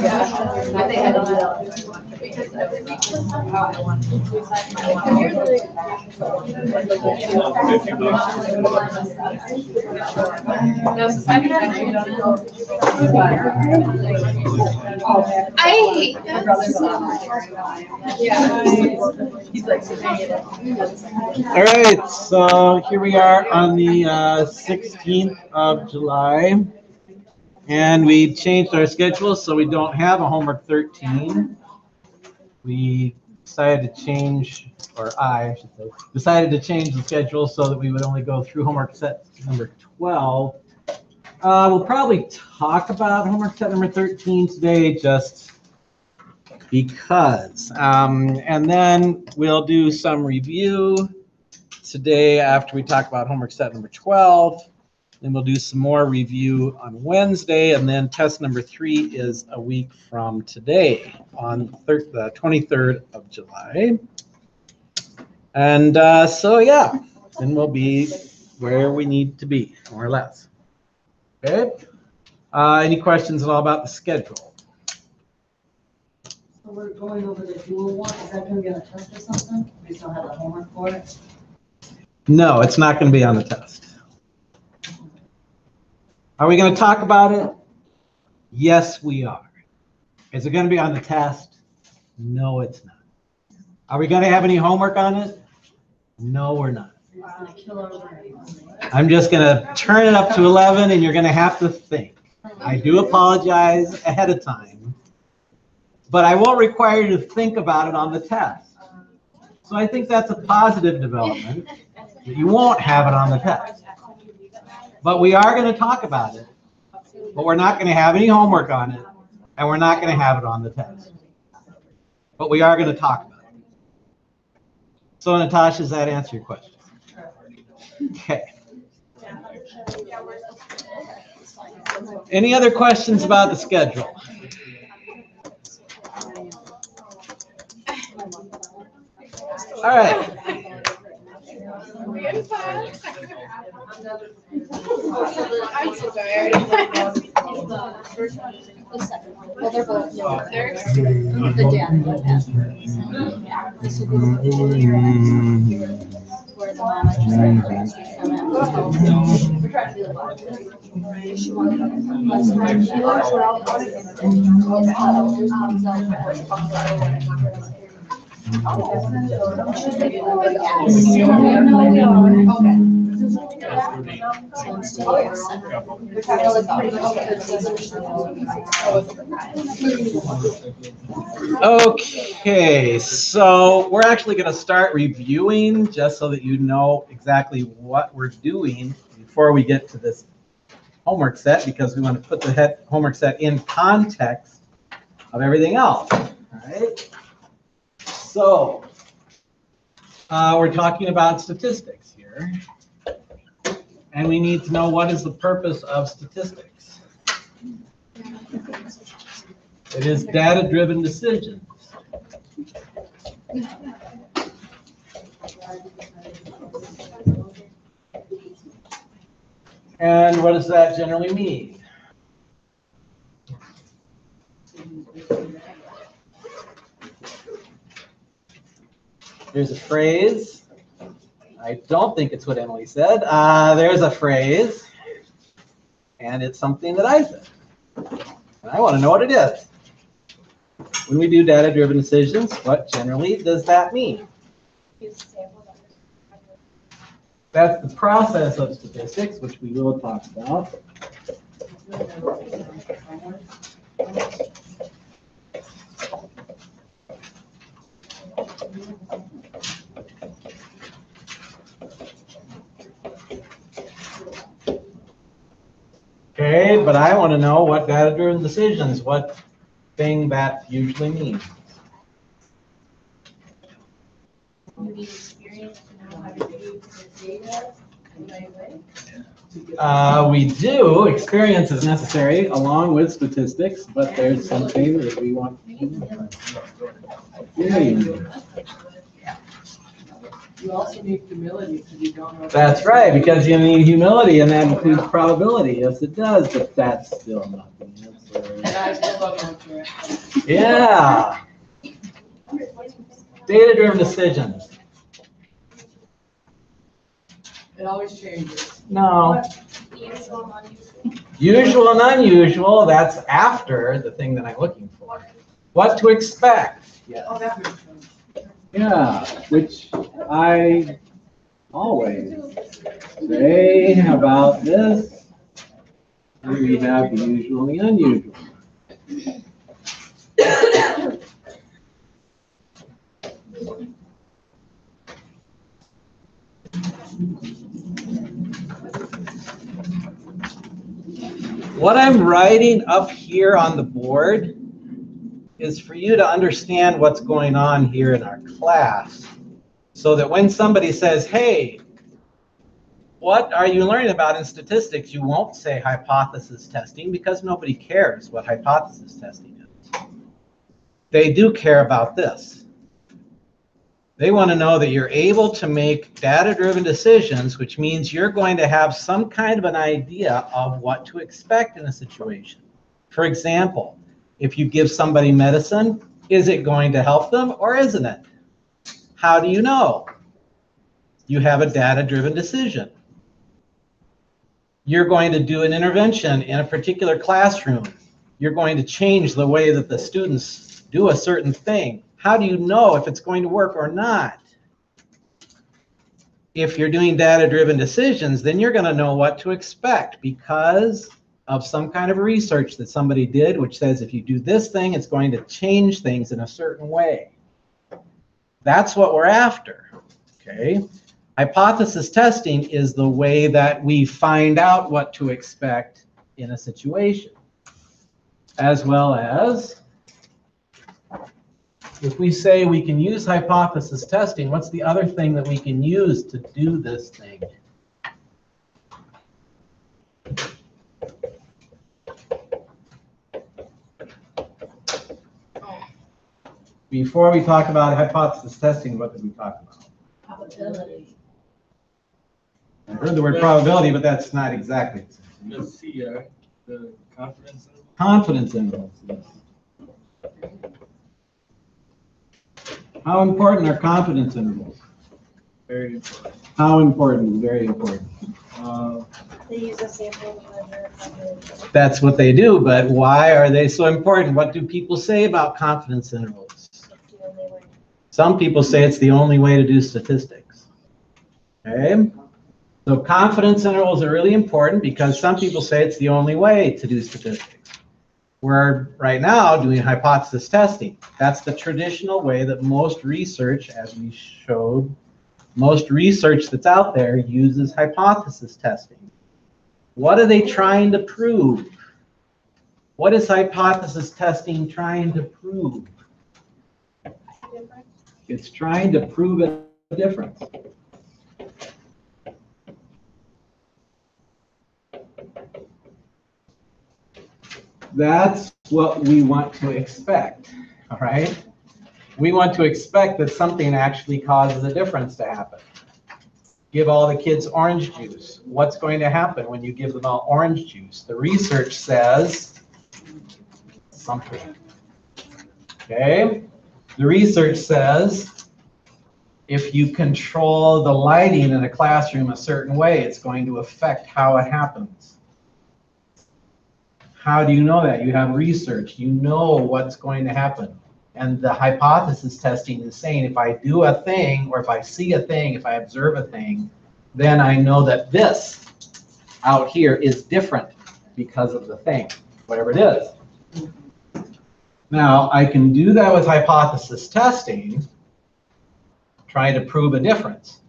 I hate that. All right, so here we are on the 16th of July, and we changed our schedule so we don't have a homework 13. We decided to change, or I should say, decided to change the schedule so that we would only go through homework set number 12. We'll probably talk about homework set number 13 today, just because. And then we'll do some review today after we talk about homework set number 12. Then we'll do some more review on Wednesday, and then test number 3 is a week from today on the 23rd of July. And so yeah, then we'll be where we need to be, more or less. Okay. Any questions at all about the schedule? So we're going over the dual one. Is that going to be on a test or something? We still have the homework for it? No, it's not going to be on the test. Are we going to talk about it? Yes, we are. Is it going to be on the test? No, it's not. Are we going to have any homework on it? No, we're not. I'm just going to turn it up to 11, and you're going to have to think. I do apologize ahead of time, but I won't require you to think about it on the test. So I think that's a positive development, that you won't have it on the test. But we are going to talk about it, but we're not going to have any homework on it, and we're not going to have it on the test. But we are going to talk about it. So Natasha, does that answer your question? Okay. Any other questions about the schedule? All right. I'm so sorry. Well, they're both the dad. This will be where the mama Okay, so we're actually going to start reviewing just so that you know exactly what we're doing before we get to this homework set, because we want to put the homework set in context of everything else. All right. So we're talking about statistics here, and we need to know what is the purpose of statistics. It is data-driven decisions. And what does that generally mean? There's a phrase. I don't think it's what Emily said. There's a phrase, and it's something that I said. And I want to know what it is. When we do data-driven decisions, what generally does that mean? That's the process of statistics, which we will talk about. Okay, but I want to know what data-driven decisions, what thing that usually means. You need experience to know how to do the data in the right way. We do. Experience is necessary along with statistics, but there's something that we want to do. You also need humility because you don't know. That's right, because you need humility, and that includes probability. Yes, it does, but that's still not the answer. Guys, we'll look into it. Yeah. Data-driven decisions. It always changes. No. Usual, unusual. Usual and unusual, that's after the thing that I'm looking for. What to expect. Yes. Oh, that makes sense. Yeah, which I always say about this. Here we have the usual and the unusual. What I'm writing up here on the board is for you to understand what's going on here in our class, so that when somebody says, hey, what are you learning about in statistics, you won't say hypothesis testing, because nobody cares what hypothesis testing is. They do care about this. They want to know that you're able to make data-driven decisions, which means you're going to have some kind of an idea of what to expect in a situation. For example, if you give somebody medicine, is it going to help them or isn't it? How do you know? You have a data-driven decision. You're going to do an intervention in a particular classroom. You're going to change the way that the students do a certain thing. How do you know if it's going to work or not? If you're doing data-driven decisions, then you're going to know what to expect because of some kind of research that somebody did, which says if you do this thing, it's going to change things in a certain way. That's what we're after, okay? Hypothesis testing is the way that we find out what to expect in a situation, as well as if we say we can use hypothesis testing, what's the other thing that we can use to do this thing? Before we talk about hypothesis testing, what did we talk about? Probability. I heard the word probability, but that's not exactly it. The CI, the confidence interval. Confidence intervals, yes. How important are confidence intervals? Very important. How important? Very important. They use a sample measure. That's what they do, but why are they so important? What do people say about confidence intervals? Some people say it's the only way to do statistics. Okay? So confidence intervals are really important because some people say it's the only way to do statistics. We're right now doing hypothesis testing. That's the traditional way that most research, as we showed, most research that's out there uses hypothesis testing. What are they trying to prove? What is hypothesis testing trying to prove? It's trying to prove a difference. That's what we want to expect, all right? We want to expect that something actually causes a difference to happen. Give all the kids orange juice. What's going to happen when you give them all orange juice? The research says something, okay? The research says if you control the lighting in a classroom a certain way, it's going to affect how it happens. How do you know that? You have research. You know what's going to happen. And the hypothesis testing is saying if I do a thing, or if I see a thing, if I observe a thing, then I know that this out here is different because of the thing, whatever it is. Now, I can do that with hypothesis testing, trying to prove a difference.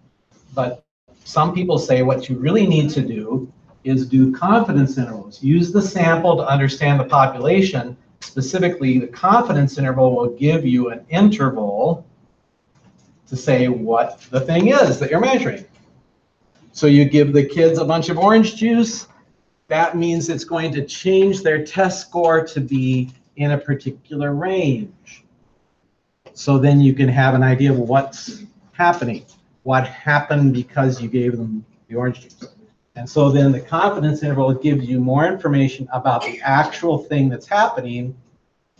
But some people say what you really need to do is do confidence intervals. Use the sample to understand the population. Specifically, the confidence interval will give you an interval to say what the thing is that you're measuring. So you give the kids a bunch of orange juice. That means it's going to change their test score to be in a particular range. So then you can have an idea of what's happening. What happened because you gave them the orange juice. And so then the confidence interval gives you more information about the actual thing that's happening,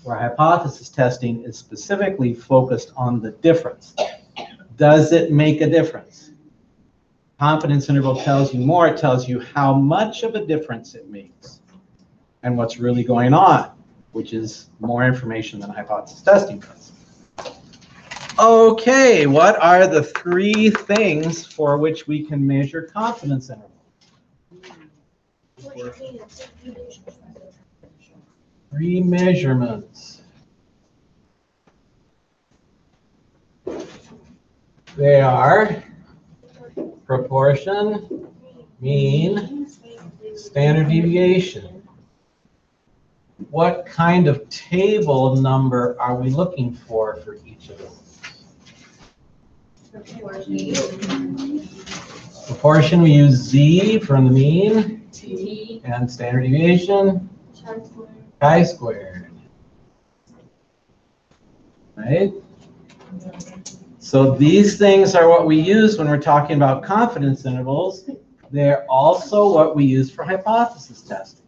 where hypothesis testing is specifically focused on the difference. Does it make a difference? Confidence interval tells you more. It tells you how much of a difference it makes and what's really going on, which is more information than hypothesis testing does. Okay, what are the 3 things for which we can measure confidence interval? 3 measurements. They are proportion, mean, standard deviation. What kind of table number are we looking for each of those? Proportion, we use Z for the mean, T. and standard deviation, chi-squared. Right? So these things are what we use when we're talking about confidence intervals. They're also what we use for hypothesis testing.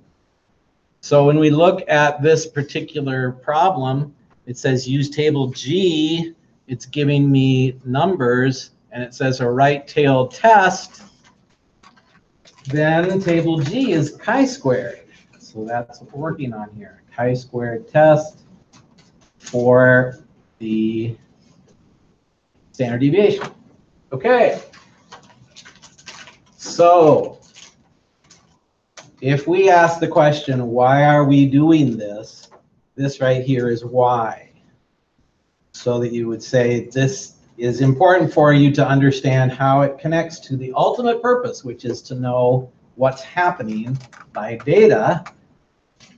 So when we look at this particular problem, it says use table G. It's giving me numbers, and it says a right-tailed test. Then table G is chi-squared. So that's what we're working on here. Chi-squared test for the standard deviation. Okay. So if we ask the question, why are we doing this? This right here is why. So that you would say this is important for you to understand how it connects to the ultimate purpose, which is to know what's happening by data,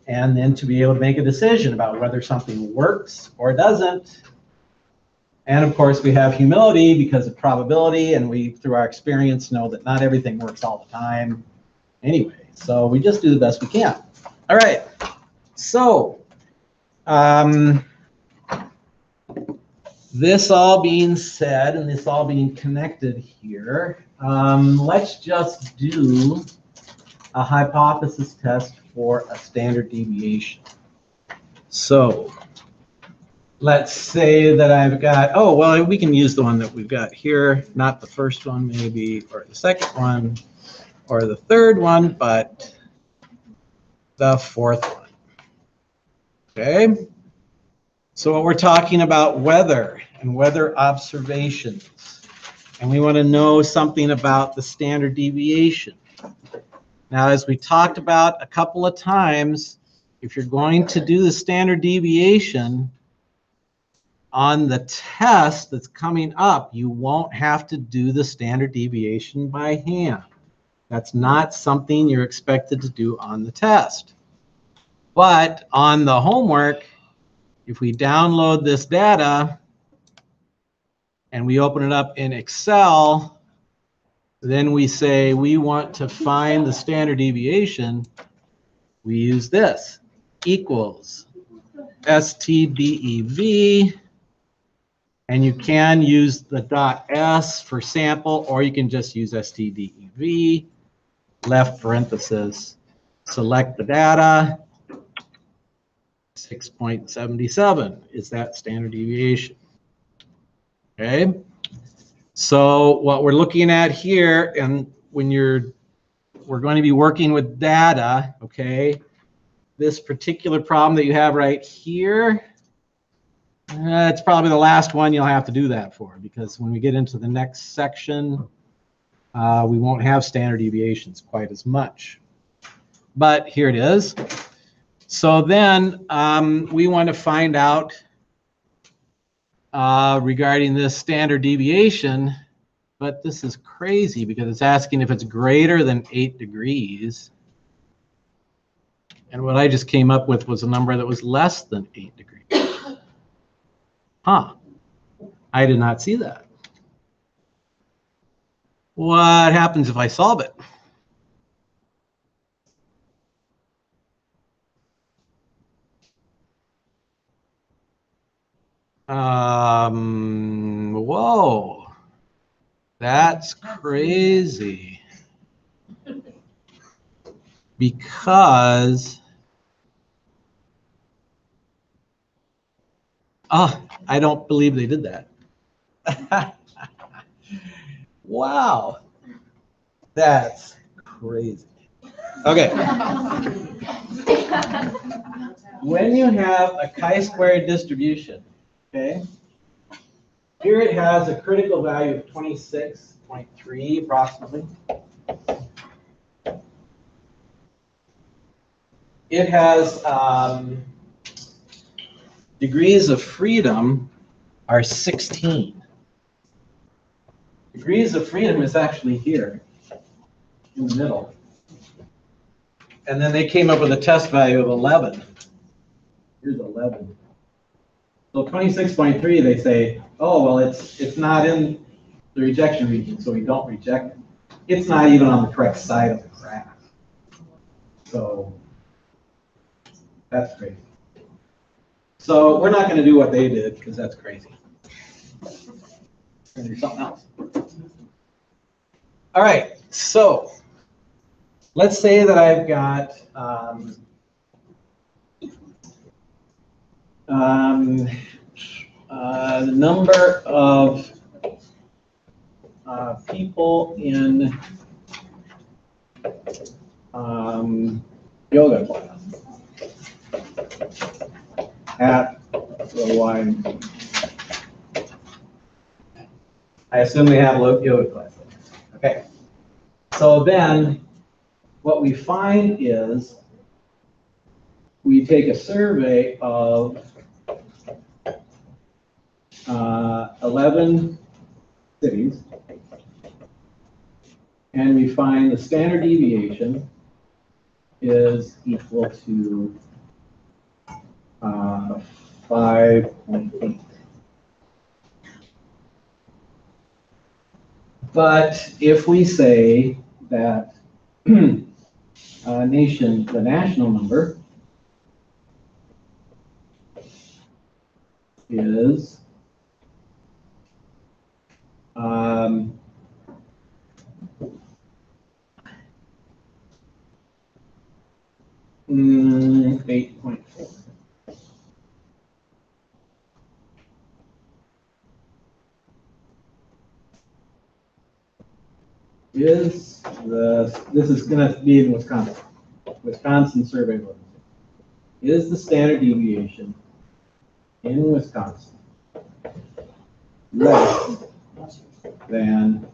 and then to be able to make a decision about whether something works or doesn't. And of course, we have humility because of probability, and we, through our experience, know that not everything works all the time anyway. So we just do the best we can. All right. So this all being said, and this all being connected here, let's just do a hypothesis test for a standard deviation. So let's say that I've got, oh, well, we can use the one that we've got here, not the first one maybe, or the second one, or the third one, but the fourth one. Okay? So what we're talking about weather and weather observations. And we want to know something about the standard deviation. Now, as we talked about a couple of times, if you're going to do the standard deviation on the test that's coming up, you won't have to do the standard deviation by hand. That's not something you're expected to do on the test. But on the homework, if we download this data and we open it up in Excel, then we say we want to find the standard deviation. We use this, equals STDEV, and you can use the .s for sample, or you can just use STDEV, left parenthesis, select the data, 6.77 is that standard deviation. Okay, so what we're looking at here, and when we're going to be working with data, okay, this particular problem that you have right here, it's probably the last one you'll have to do that for, because when we get into the next section, we won't have standard deviations quite as much. But here it is. So then we want to find out regarding this standard deviation, but this is crazy because it's asking if it's greater than 8 degrees. And what I just came up with was a number that was less than 8 degrees. Huh. I did not see that. What happens if I solve it? Whoa. That's crazy. because, oh, I don't believe they did that. Wow, that's crazy. Okay. When you have a chi-square distribution, okay, here it has a critical value of 26.3 approximately. It has degrees of freedom are 16. Degrees of freedom is actually here in the middle. And then they came up with a test value of 11. Here's 11. So 26.3, they say, oh, well, it's not in the rejection region, so we don't reject it. It's not even on the correct side of the graph. So that's crazy. So we're not going to do what they did because that's crazy. We're going to do something else. All right, so let's say that I've got the number of people in yoga class at the Y. I assume they have yoga class. Okay. So then what we find is we take a survey of 11 cities, and we find the standard deviation is equal to 5.8. But if we say that the national number is 8.4. This is going to be in Wisconsin. Wisconsin survey voting. Is the standard deviation in Wisconsin less than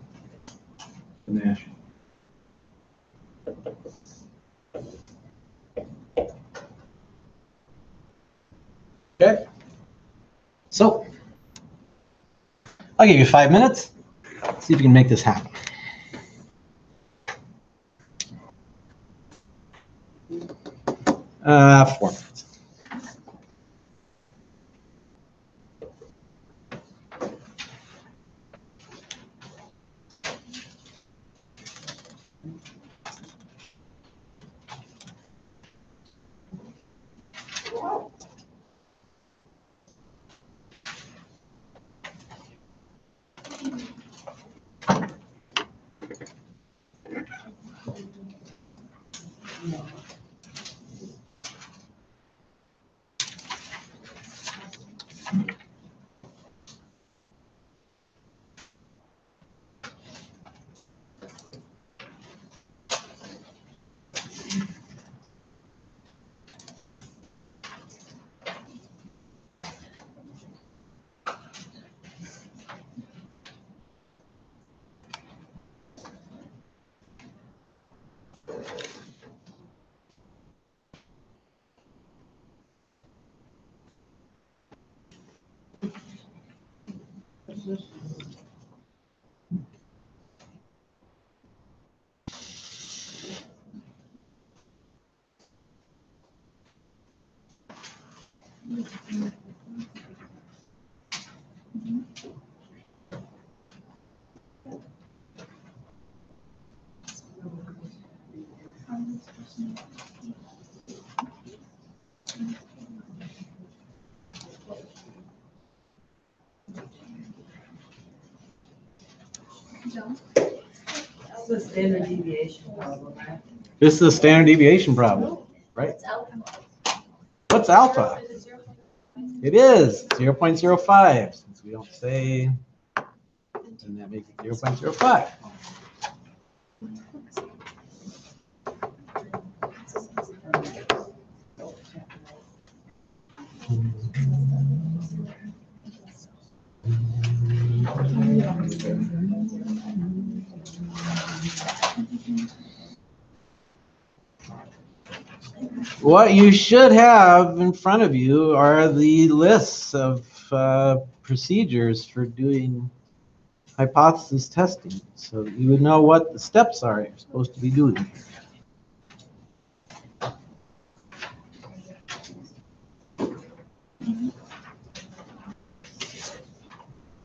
the national? Okay. So I'll give you 5 minutes. See if you can make this happen. Uh, 4 minutes. That's the standard deviation problem, right? This is a standard deviation problem, right? It's alpha. What's alpha? It is 0.05. Since we don't say, and that makes it 0.05. What you should have in front of you are the lists of procedures for doing hypothesis testing, so that you would know what the steps are you're supposed to be doing.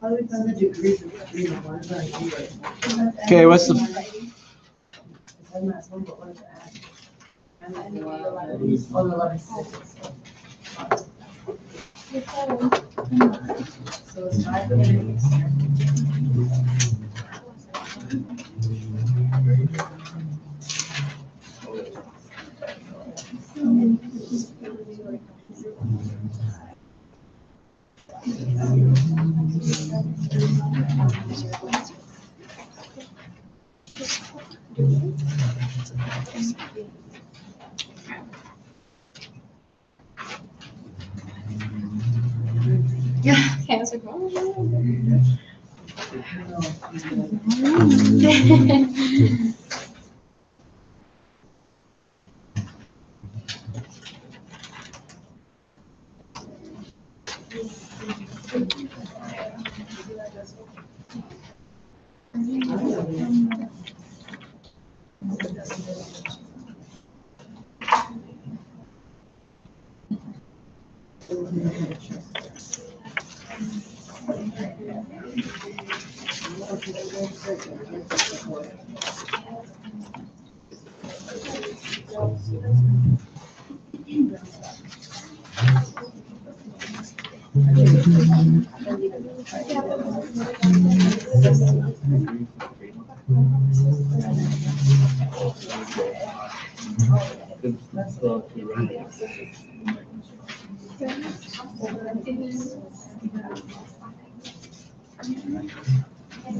How do we find the degrees of freedom? What does that do? Okay, what's the I'm not sure, but what does it add? I'm not sure. Oh, the 11.6. So it's 5 degrees. Yeah. Okay, I was like, oh.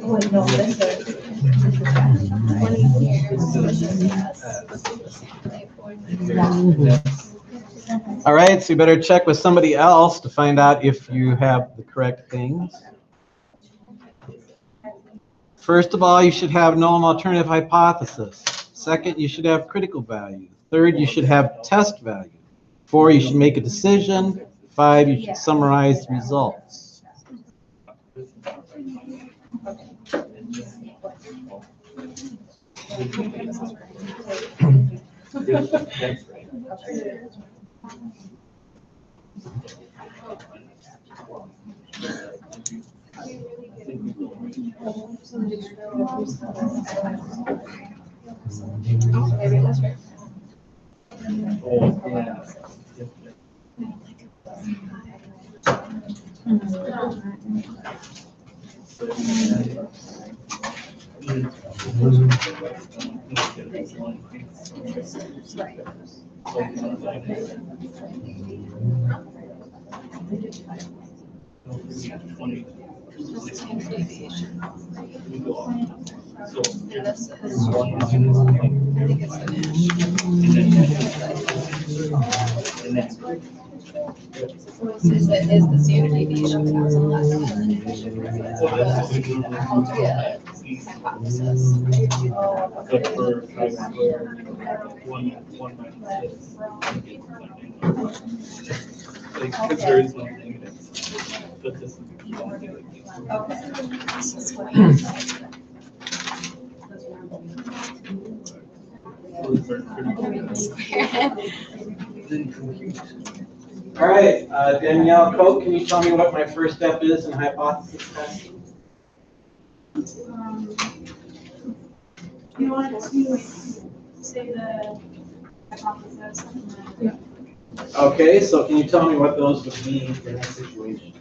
Wait, no, this is. 20 years. All right, so you better check with somebody else to find out if you have the correct things. First of all, you should have null alternative hypothesis. Second, you should have critical value. Third, you should have test value. 4, you should make a decision. 5, you should summarize the results. Oh, maybe that's right. This is, I think it's is the standard deviation that was less than the hypothesis. But for chi-square, one minus this. Like, because there is no negative. But this is the key. This is what All right, Danielle Koch, can you tell me what my first step is in hypothesis testing? You want to say the hypothesis and then Okay, so can you tell me what those would be in that situation?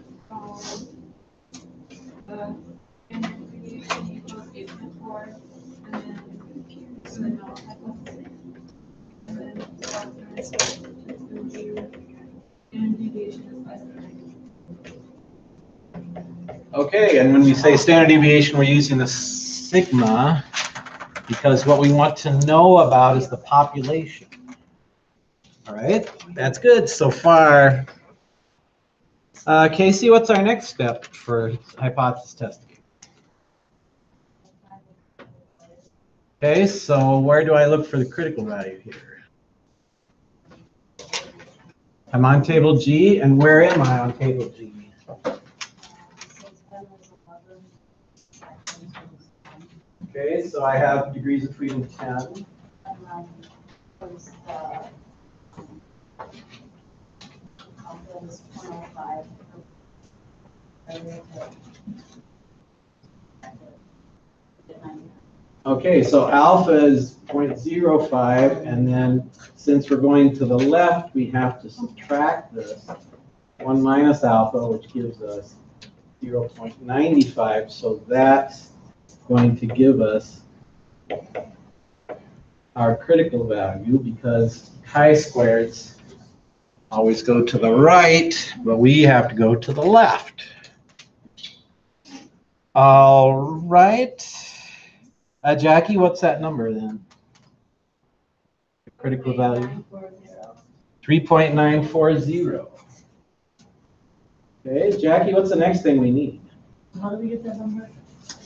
the integration equals 8.4 and then the null hypothesis. And deviation is less than. Okay, and when we say standard deviation, we're using the sigma because what we want to know about is the population. All right, that's good so far. Casey, what's our next step for hypothesis testing? Okay, so where do I look for the critical value here? I'm on table G, and where am I on table G? Okay, so I have degrees of freedom 10. Okay, so alpha is 0.05, and then since we're going to the left, we have to subtract this 1 minus alpha, which gives us 0.95. So that's going to give us our critical value because chi-squareds always go to the right, but we have to go to the left. All right. Jackie, what's that number then? The critical value? 3.940. Okay, Jackie, what's the next thing we need? How do we get that number?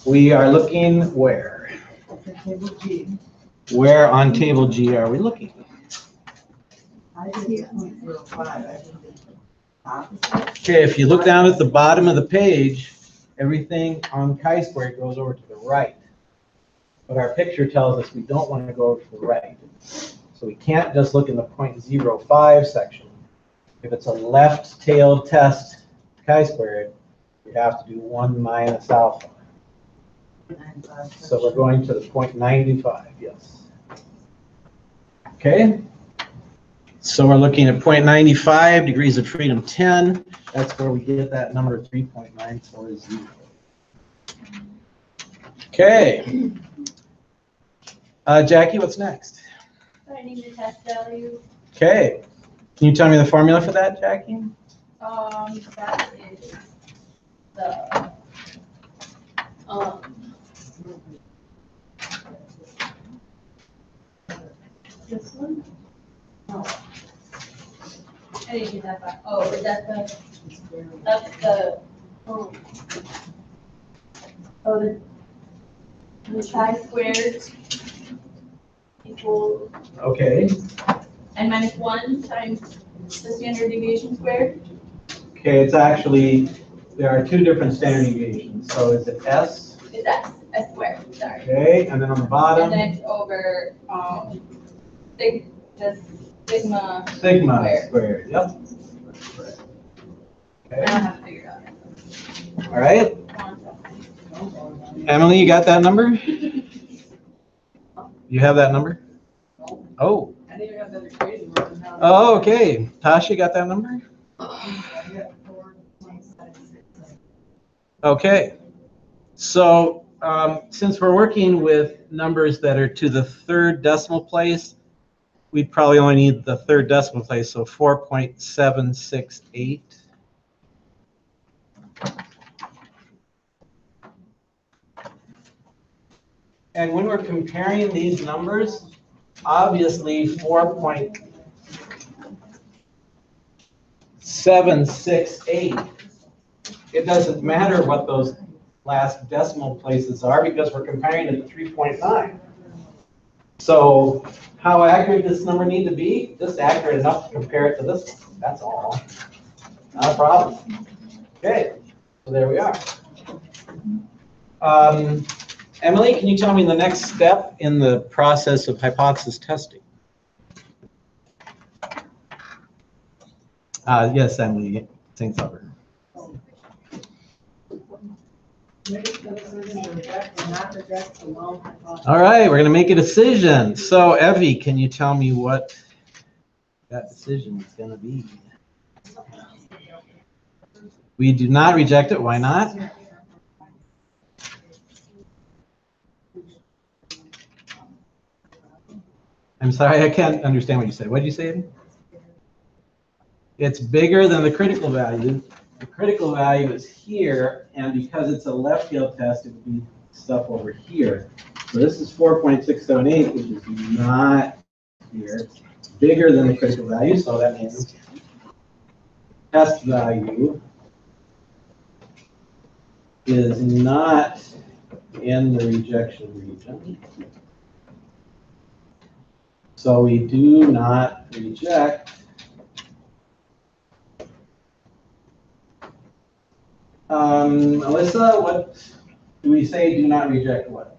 We are looking where? Okay, table G. Where on table G are we looking? I did 0.05. Okay, if you look down at the bottom of the page, everything on chi-squared goes over to the right. But our picture tells us we don't want to go over to the right. So we can't just look in the 0.05 section. If it's a left-tailed test chi-squared, we have to do 1 minus alpha. So we're going to the 0.95, yes. Okay. So we're looking at 0.95, degrees of freedom 10. That's where we get that number 3.940. Okay. Jackie, what's next? Finding the test value. Okay. Can you tell me the formula for that, Jackie? That is the, this one? No. I didn't get that far. Oh, is that that's the, oh, the chi-squared equals Okay. n minus 1 times the standard deviation squared. Okay, it's actually, there are two different standard deviations. So is it S? Is that S squared, sorry. Okay, and then on the And bottom, then it's over, the sigma. sigma squared. Yep. I Okay. don't have to figure it out. All right. One second. Emily, you got that number? You have that number? Oh. I didn't have that equation written down. Oh, okay. Tasha, got that number? Okay. So since we're working with numbers that are to the third decimal place, we'd probably only need the third decimal place, so 4.768. And when we're comparing these numbers, obviously 4.768, it doesn't matter what those last decimal places are because we're comparing it to 3.9. So how accurate does this number need to be? Just accurate enough to compare it to this one. That's all. Not a problem. Okay, so there we are. Emily, can you tell me the next step in the process of hypothesis testing? Yes, Emily, thanks over. All right, we're going to make a decision. So, Evie, can you tell me what that decision is going to be? We do not reject it. Why not? I'm sorry, I can't understand what you said. What did you say? It's bigger than the critical value. The critical value is here, and because it's a left field test, it would be stuff over here. So this is 4.678, which is not here. It's bigger than the critical value, so that means test value is not in the rejection region. So we do not reject Alyssa, what do we say? Do not reject what?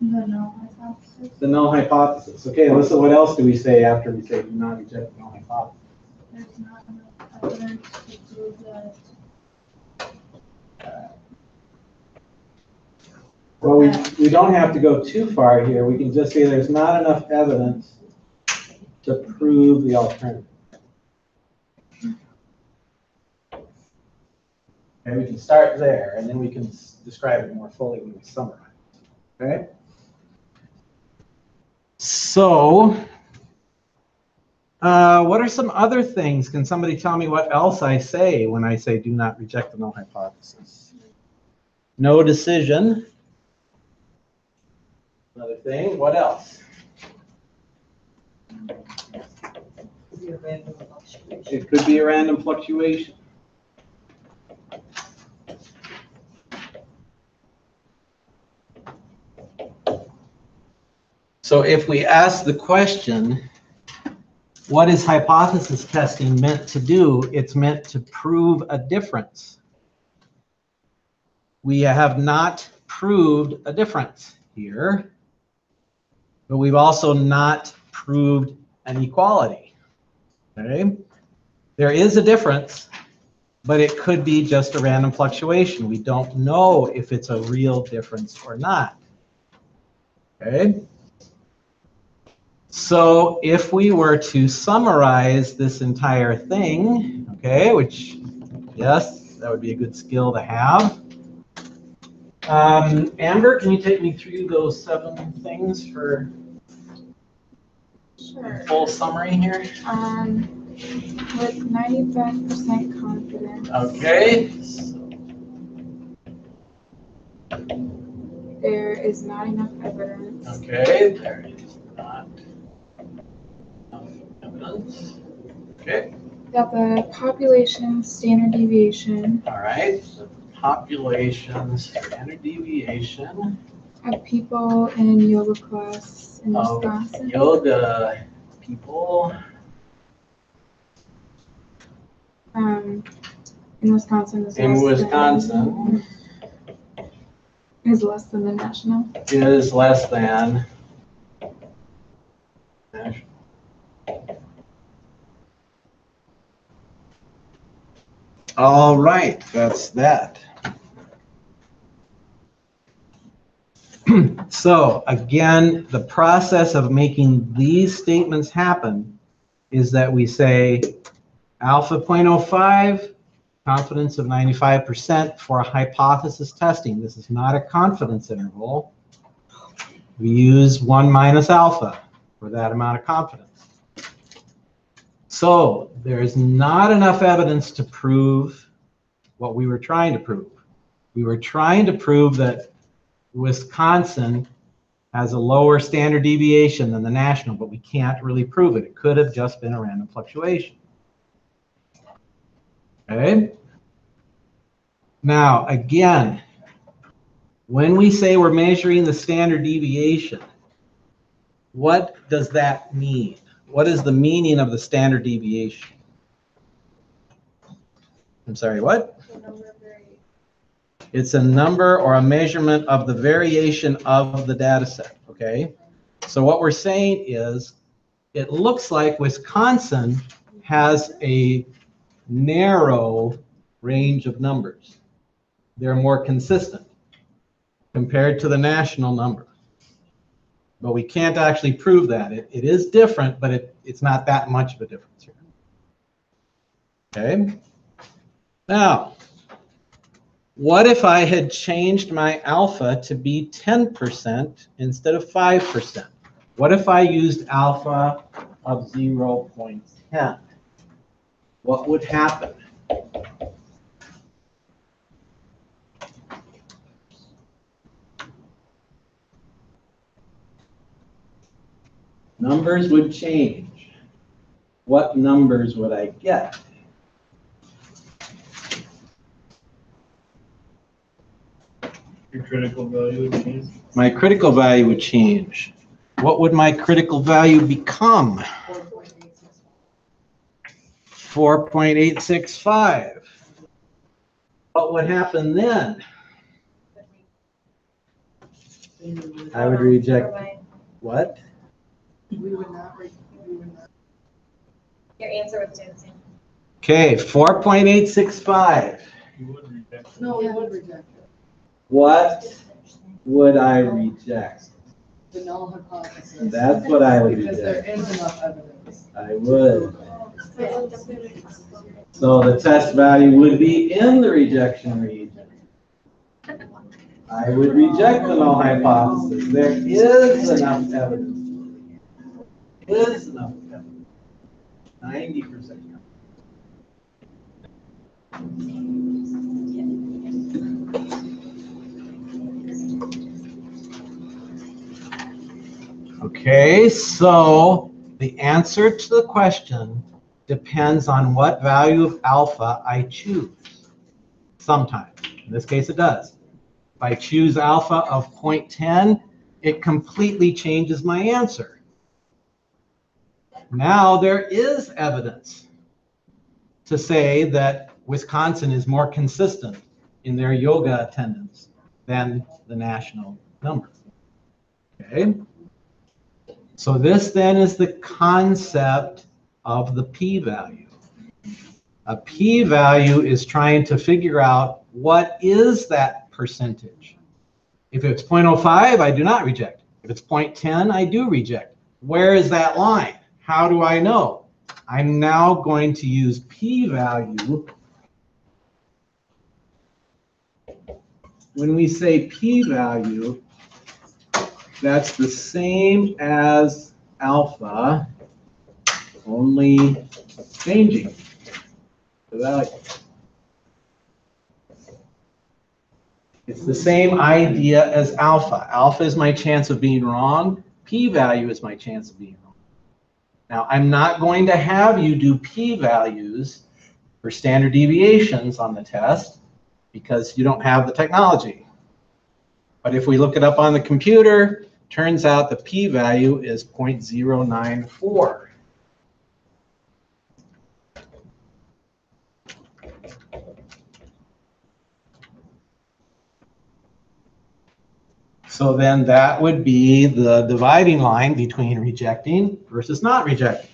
The null hypothesis. The null hypothesis. Okay, Alyssa, what else do we say after we say do not reject the null hypothesis? There's not enough evidence to prove that. Well, we don't have to go too far here. We can just say there's not enough evidence to prove the alternative. Okay, we can start there, and then we can describe it more fully when we summarize. Okay? So, what are some other things? Can somebody tell me what else I say when I say do not reject the null hypothesis? No decision. Another thing. What else? Could be a random fluctuation. It could be a random fluctuation. So if we ask the question, what is hypothesis testing meant to do? It's meant to prove a difference. We have not proved a difference here, but we've also not proved an equality. Okay? There is a difference, but it could be just a random fluctuation. We don't know if it's a real difference or not. Okay? So if we were to summarize this entire thing, okay, which, yes, that would be a good skill to have. Amber, can you take me through those 7 things for Sure. full summary here? With 95% confidence, Okay. there is not enough evidence. Okay, there is not enough evidence. Okay, That the population standard deviation all right. The population standard deviation of people in yoga class in of Wisconsin yoga people in Wisconsin is in less Wisconsin is less than the national. is less than national. All right, that's that. So again, the process of making these statements happen is that we say alpha 0.05, confidence of 95% for hypothesis testing. This is not a confidence interval. We use 1 minus alpha for that amount of confidence. So there's not enough evidence to prove what we were trying to prove. We were trying to prove that Wisconsin has a lower standard deviation than the national, but we can't really prove it. It could have just been a random fluctuation. Okay? Now, again, when we say we're measuring the standard deviation, what does that mean? What is the meaning of the standard deviation? I'm sorry, what? The number of variations. It's a number or a measurement of the variation of the data set, okay? So what we're saying is, it looks like Wisconsin has a narrow range of numbers. They're more consistent compared to the national number. But we can't actually prove that. It is different, but it's not that much of a difference here. Okay? Now, what if I had changed my alpha to be 10% instead of 5%? What if I used alpha of 0.10? what would happen? Numbers would change. What numbers would I get? Your critical value would change. My critical value would change. What would my critical value become? 4.865. What would happen then? I would reject what? We would not, Your answer would stay the same. Okay, 4.865. You would reject. no, we would reject it. What would I reject? The null hypothesis. That's what I would Because there reject. is enough evidence. I would. So the test value would be in the rejection region. I would reject the null hypothesis. There is enough evidence. There is enough evidence. 90%. Okay, so the answer to the question depends on what value of alpha I choose. Sometimes. In this case, it does. If I choose alpha of 0.10, it completely changes my answer. Now there is evidence to say that Wisconsin is more consistent in their yoga attendance than the national number. Okay? So this then is the concept of the p-value. A p-value is trying to figure out what is that percentage. If it's 0.05, I do not reject. If it's 0.10, I do reject. Where is that line? How do I know? I'm now going to use p-value. When we say p-value, that's the same as alpha, only changing the value. It's the same idea as alpha. Alpha is my chance of being wrong. P-value is my chance of being wrong. Now, I'm not going to have you do p-values for standard deviations on the test because you don't have the technology. But if we look it up on the computer, turns out the p-value is 0.094. So then that would be the dividing line between rejecting versus not rejecting.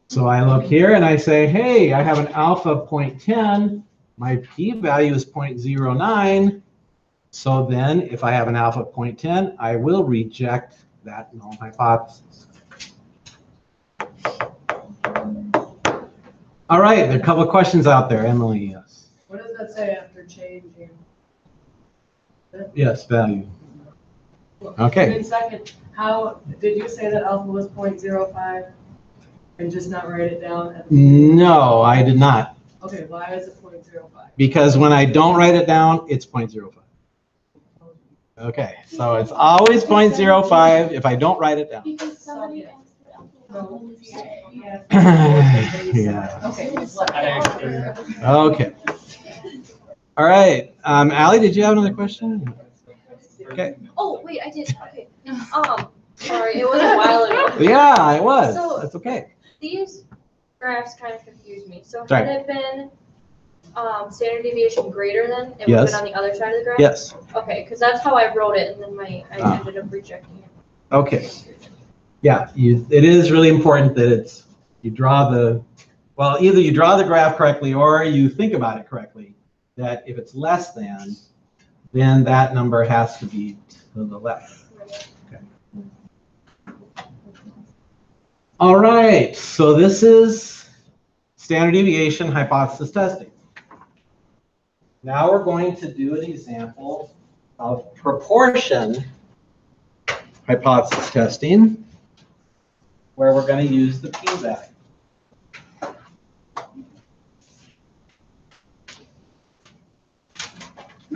So I look here and I say, hey, I have an alpha of 0.10. My p-value is 0.09. So then if I have an alpha of 0.10, I will reject that null hypothesis. All right, there are a couple of questions out there. Emily, yes. What does that say after changing? Yes, value. Okay. And second, how, did you say that alpha was 0.05 and just not write it down? No, I did not. Okay, why is it 0.05? Because when I don't write it down, it's 0.05. Okay, so it's always 0.05 if I don't write it down. Because somebody asked No. Yeah. Okay. Okay. All right. Allie, did you have another question? Okay. Oh, wait, I did, okay. Sorry, it was a while ago. Yeah, it was. So- That's okay. These graphs kind of confused me. So Sorry. had it been standard deviation greater than, it would Yes. have been on the other side of the graph? Yes. Okay, because that's how I wrote it, and then I Ah. ended up rejecting it. Okay. Yeah, it is really important that you draw well, either you draw the graph correctly or you think about it correctly, that if it's less than, then that number has to be to the left. Okay. All right, so this is standard deviation hypothesis testing. Now we're going to do an example of proportion hypothesis testing, where we're going to use the p-value.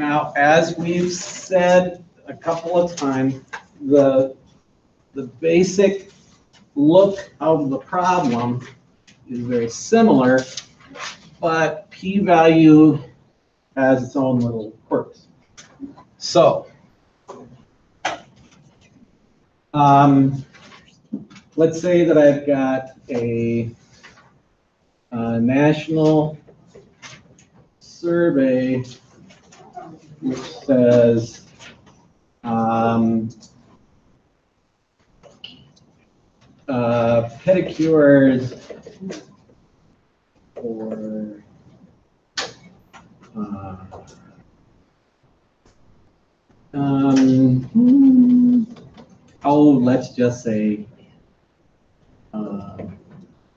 Now, as we've said a couple of times, the basic look of the problem is very similar, but p-value has its own little quirks. So, let's say that I've got a national survey which says pedicures for oh, let's just say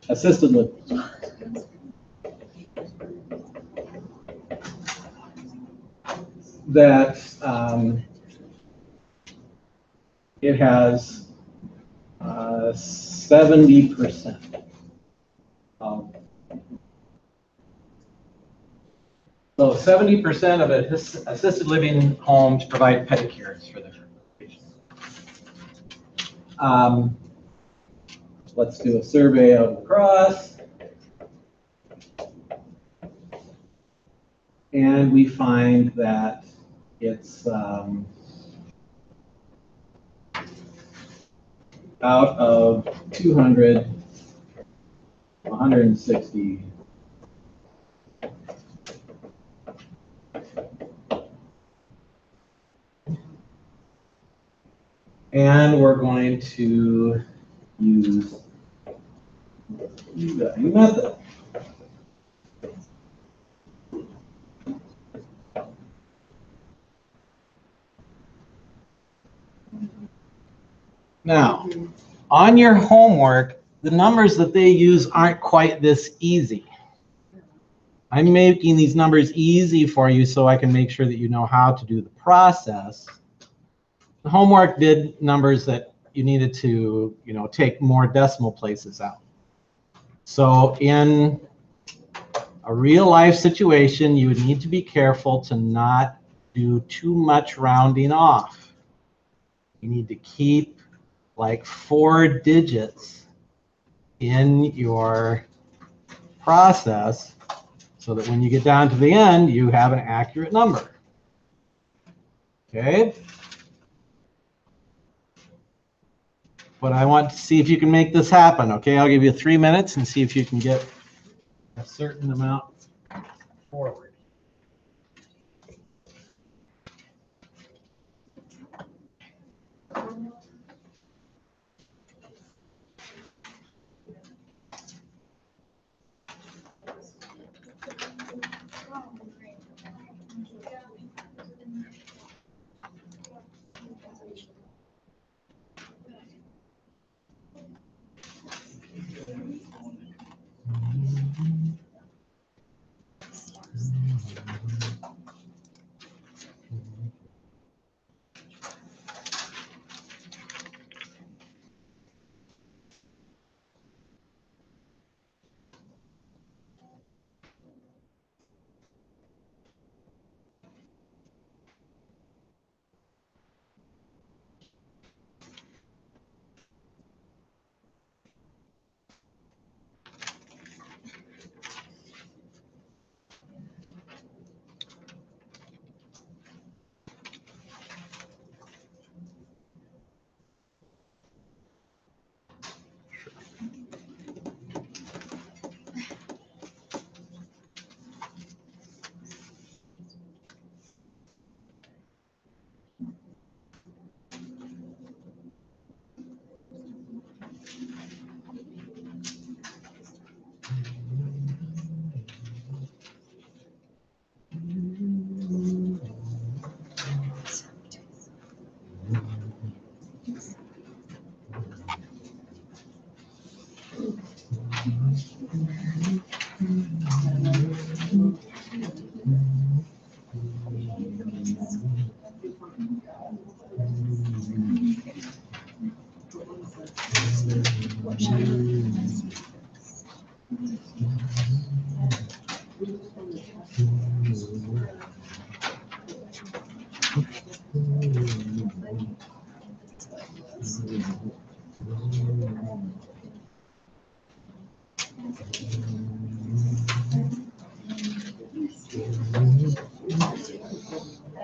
assisted living. That it has 70% of, so 70% of assisted living homes provide pedicures for their patients. Let's do a survey of across. And we find that it's out of 200, 160. And we're going to use the method. Now, on your homework, the numbers that they use aren't quite this easy. I'm making these numbers easy for you so I can make sure that you know how to do the process. The homework did numbers that you needed to, take more decimal places out. So in a real life situation, you would need to be careful to not do too much rounding off. You need to keep like 4 digits in your process so that when you get down to the end, you have an accurate number. Okay? But I want to see if you can make this happen. Okay, I'll give you 3 minutes and see if you can get a certain amount forward.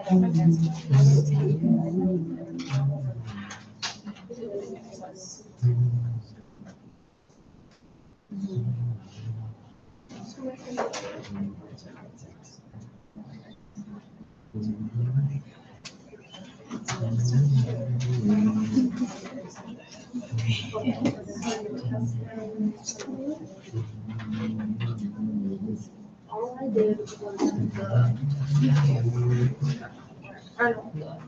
All I did was the. I don't know.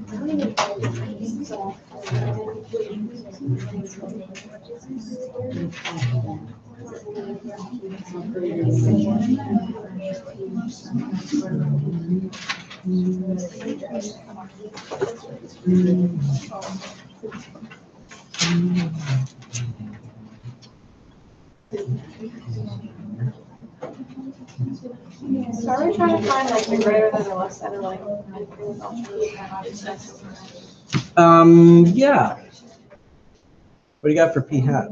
I don't even know the names, so. So are we trying to find like the greater than or less than or like? Yeah. What do you got for p hat?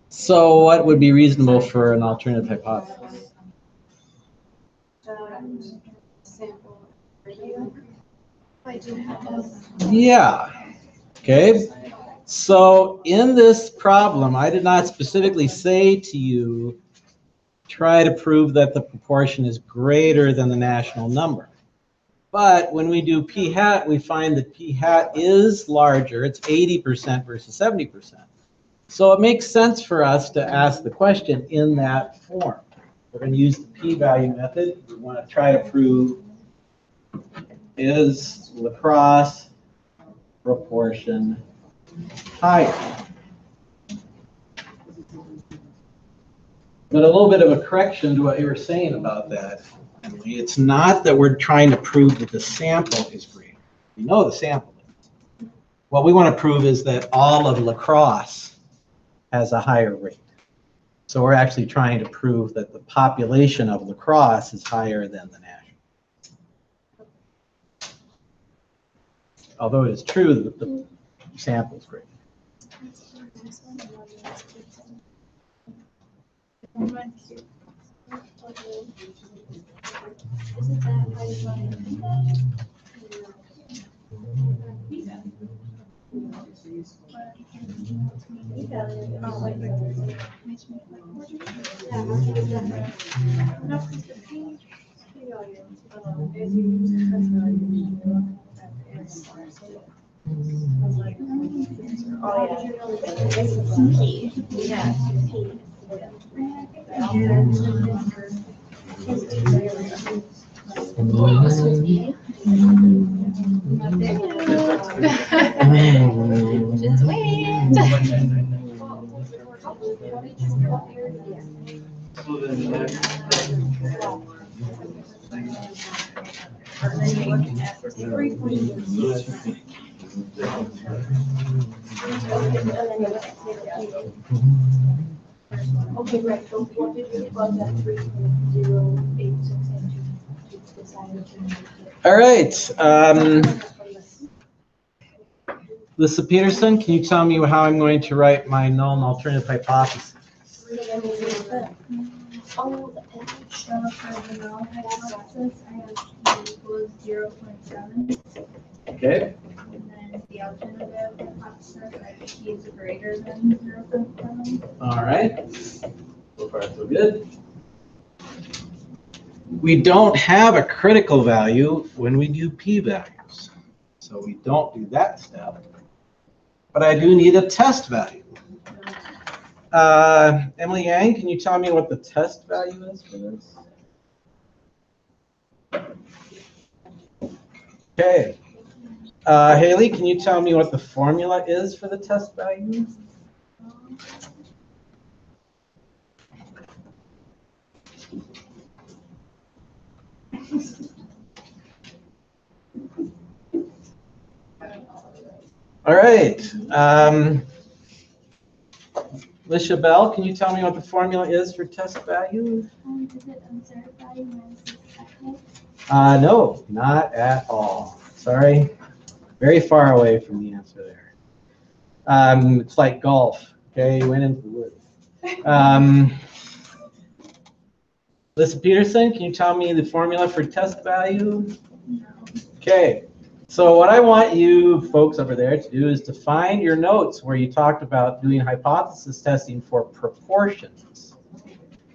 So what would be reasonable for an alternative hypothesis? Yeah. Okay. So in this problem, I did not specifically say to you, try to prove that the proportion is greater than the national number. But when we do p hat, we find that p hat is larger. It's 80% versus 70%. So it makes sense for us to ask the question in that form. We're going to use the p-value method. We want to try to prove, is lacrosse proportion higher? But a little bit of a correction to what you were saying about that, Emily. It's not that we're trying to prove that the sample is greater. We know the sample is. What we want to prove is that all of lacrosse has a higher rate. So we're actually trying to prove that the population of lacrosse is higher than the national. Although it is true that the sample is greater. Just wait. Okay, right, so what did you plug that 3.086 into to decide to? All right. Lisa Peterson, can you tell me how I'm going to write my null and alternative hypothesis? All the So for the null hypothesis, I have p equals 0.7. Okay. And then the alternative hypothesis, I have p is greater than 0.7. All right. So far, so good. We don't have a critical value when we do p-values. So we don't do that step. But I do need a test value. Emily Yang, can you tell me what the test value is for this? Okay. Haley, can you tell me what the formula is for the test value? All right. Lisha Bell, can you tell me what the formula is for test value? Is it observed value minus the technique? No, not at all. Sorry. Very far away from the answer there. It's like golf. Okay, you went into the woods. Lisa Peterson, can you tell me the formula for test value? Okay, so what I want you folks over there to do is to find your notes where you talked about doing hypothesis testing for proportions.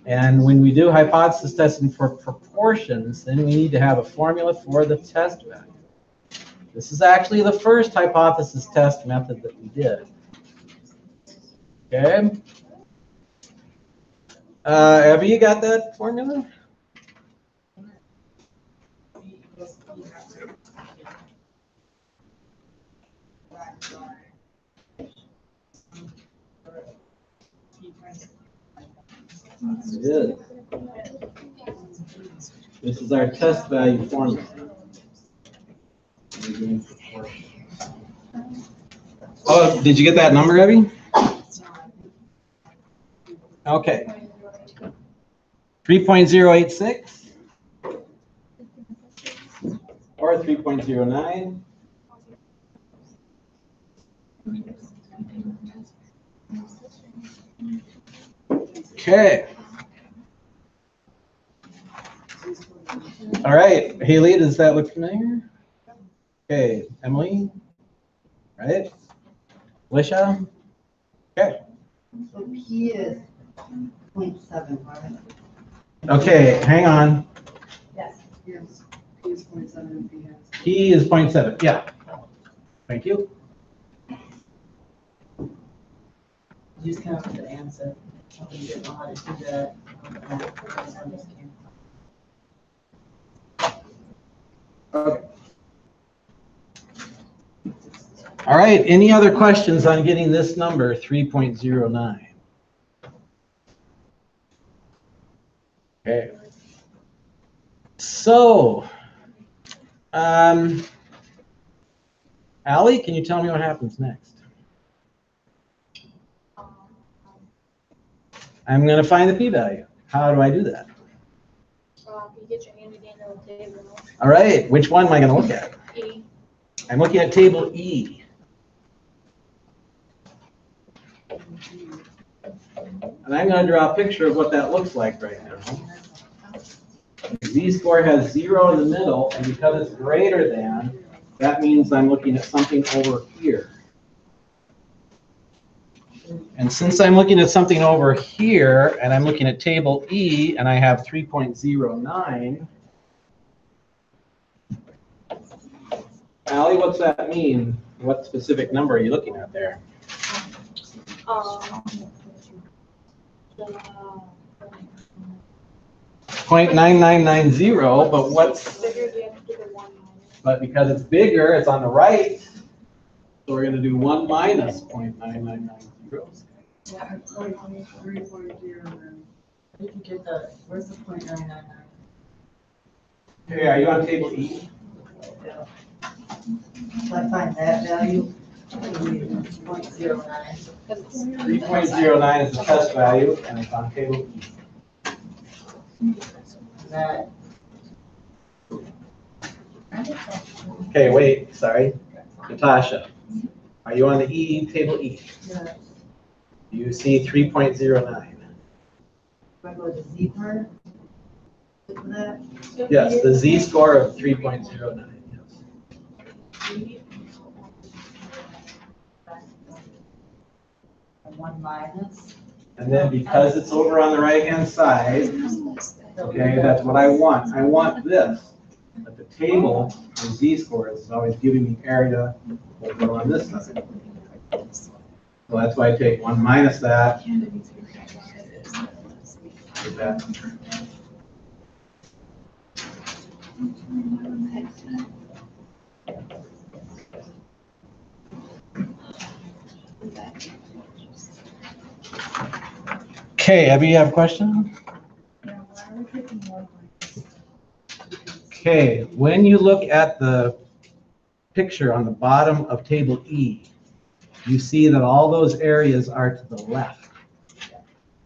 And when we do hypothesis testing for proportions, then we need to have a formula for the test value. This is actually the first hypothesis test method that we did. Okay. Have you got that formula? Good. This is our test value formula. Oh, did you get that number, Evie? Okay. 3.086 or 3.09. Okay. All right, Haley, does that look familiar? Okay, Emily, right? Alicia? Okay. So P is 0.7, right? Okay, hang on. Yes. Yes, P is 0.7 and P has. P is 0.7, yeah. Thank you. You just kind of have to answer. You didn't know how to do that. Okay. All right, any other questions on getting this number, 3.09? Okay. So, Allie, can you tell me what happens next? I'm going to find the p-value. How do I do that? You get your hand again on the table. All right, which one am I going to look at? E. I'm looking at table E. And I'm going to draw a picture of what that looks like right now. The z-score has 0 in the middle, and because it's greater than, that means I'm looking at something over here. And since I'm looking at something over here, and I'm looking at table E, and I have 3.09, Allie, what's that mean? What specific number are you looking at there? The 0.9990, but what's, bigger you have to do the 1 minus. but because it's bigger, it's on the right, so we're going to do 1 minus 0.9990. Yeah, 3.0. You can get the, where's the 0.999? Okay, are you on table E? So I find that value, 0.09. 3.09 is the test value, and it's on table E. That, Okay, wait, sorry. Natasha, are you on the E, table E? yeah, You see 3.09. if I go to Z part, look at that. Yes, the z-score of 3.09. Yes. 1 minus. And then because it's over on the right-hand side, okay, that's what I want. I want this. But the table, the z-score is always giving me area over on this side. So that's why I take 1 minus that. Get that. Okay, Abby, you have a question? Okay, when you look at the picture on the bottom of table E, you see that all those areas are to the left.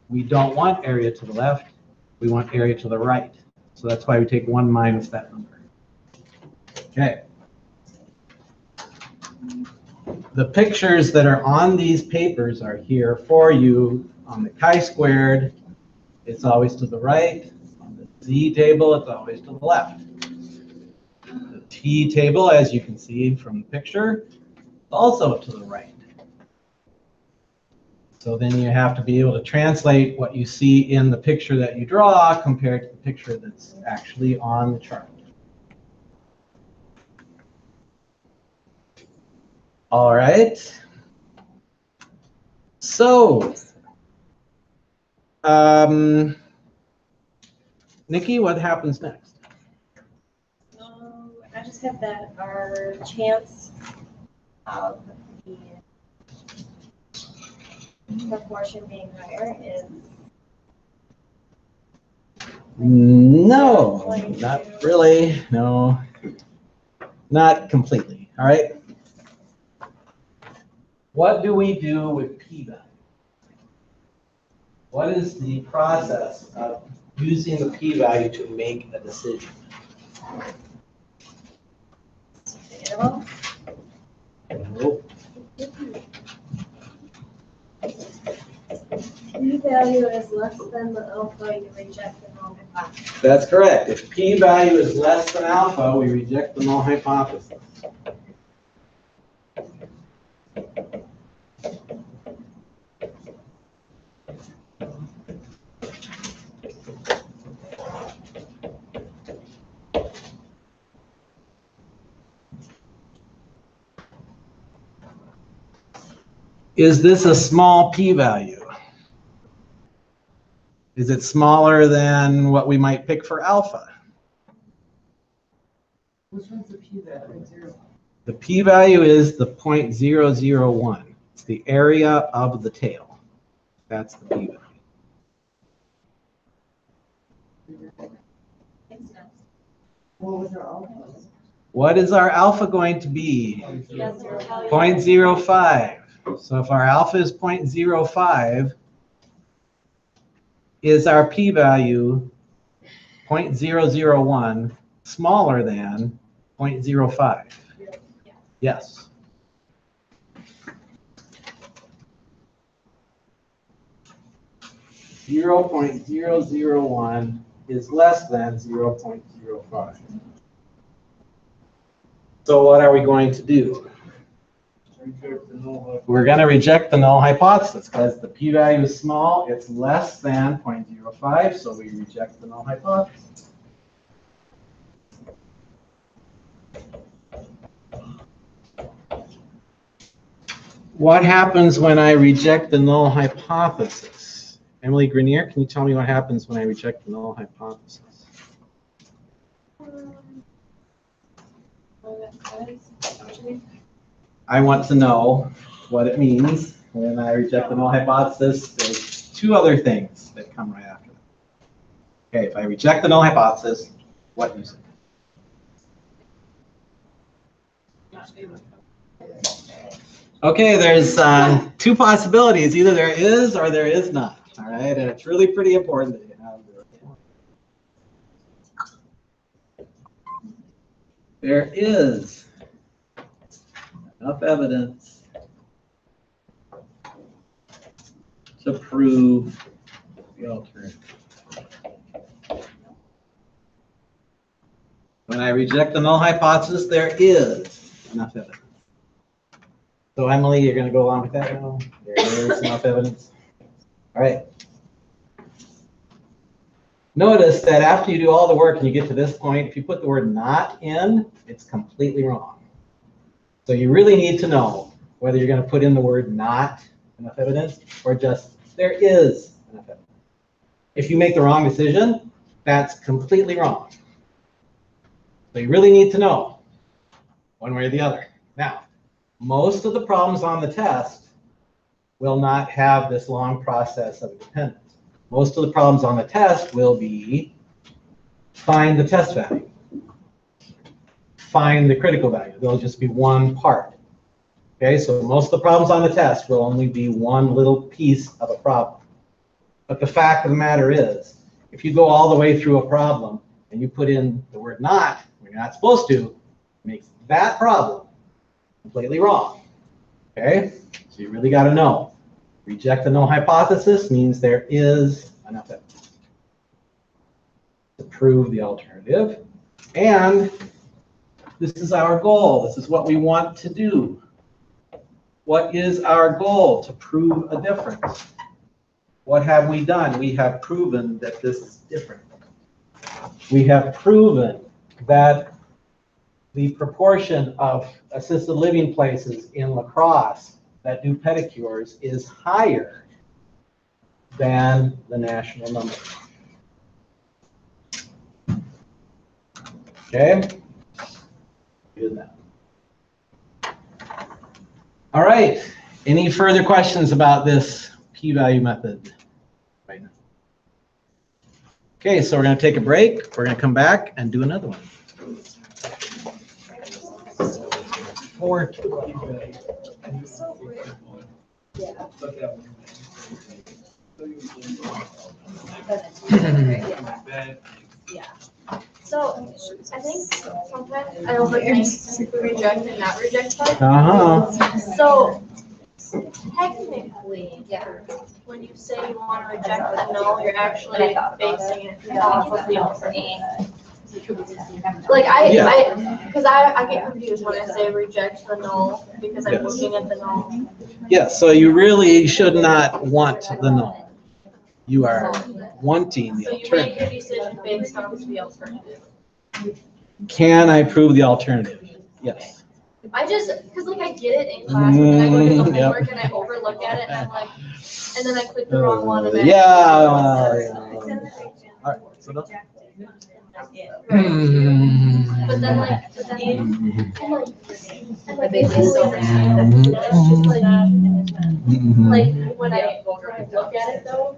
We don't want area to the left, we want area to the right. So that's why we take 1 minus that number. Okay. The pictures that are on these papers are here for you. On the chi-squared, it's always to the right. On the Z table, it's always to the left. The T table, as you can see from the picture, also to the right. So then you have to be able to translate what you see in the picture that you draw compared to the picture that's actually on the chart. All right. So, Nikki, what happens next? I just have that our chance of the proportion being higher is. No, not really. No, not completely. All right. What do we do with p-value? What is the process of using the p-value to make a decision? Interval. Nope. P-value is less than the alpha, you reject the null hypothesis. That's correct. If p-value is less than alpha, we reject the null hypothesis. Is this a small p-value? Is it smaller than what we might pick for alpha? Which one's the p-value? 0. The p-value is the 0.001. It's the area of the tail. That's the p-value. What was our alpha? What is our alpha going to be? Yes, your value. 0.05. So if our alpha is 0.05, is our p-value 0.001 smaller than 0.05? Yes. Zero 0.001 is less than 0.05. So what are we going to do? We're going to reject the null hypothesis because the p-value is small. It's less than 0.05, so we reject the null hypothesis. What happens when I reject the null hypothesis? Emily Grenier, can you tell me what happens when I reject the null hypothesis? I want to know what it means when I reject the null hypothesis. There's two other things that come right after that. Okay, if I reject the null hypothesis, what is it? Okay, there's two possibilities. Either there is or there is not. All right, and it's really pretty important that you have the. There is enough evidence to prove the alternative. When I reject the null hypothesis, there is enough evidence. So Emily, you're going to go along with that now? There is enough evidence. All right. Notice that after you do all the work and you get to this point, if you put the word not in, it's completely wrong. So you really need to know whether you're going to put in the word not enough evidence or just there is enough evidence. If you make the wrong decision, that's completely wrong. So you really need to know one way or the other. Now, most of the problems on the test will not have this long process of dependence. Most of the problems on the test will be find the test value, find the critical value. They'll just be one part. Okay, so most of the problems on the test will only be one little piece of a problem. But the fact of the matter is, if you go all the way through a problem and you put in the word not when you're not supposed to, it makes that problem completely wrong. Okay, so you really got to know. Reject the null hypothesis means there is enough evidence. prove the alternative. And this is our goal. This is what we want to do. What is our goal? To prove a difference. What have we done? We have proven that this is different. We have proven that the proportion of assisted living places in La Crosse that do pedicures is higher than the national number. Okay? Do that. All right. Any further questions about this p-value method right now? Okay, so we're going to take a break. We're going to come back and do another one. More. So I think sometimes I overthink reject and not reject part. So technically, when you say you want to reject the no, you're actually basing it off of the alternative. Like because I get confused when I say reject the no because I'm looking at the no. Yes, so you really should not want the no. You are wanting the So you make alternative. your decision based on the alternative. Can I prove the alternative? Yes. I just, because like I get it in class, and then I go to the Yep. homework and I overlook at it, and I'm like, and then I click the wrong one. And then Yeah. All right. So don't. But then like, it's just like when I look at it though,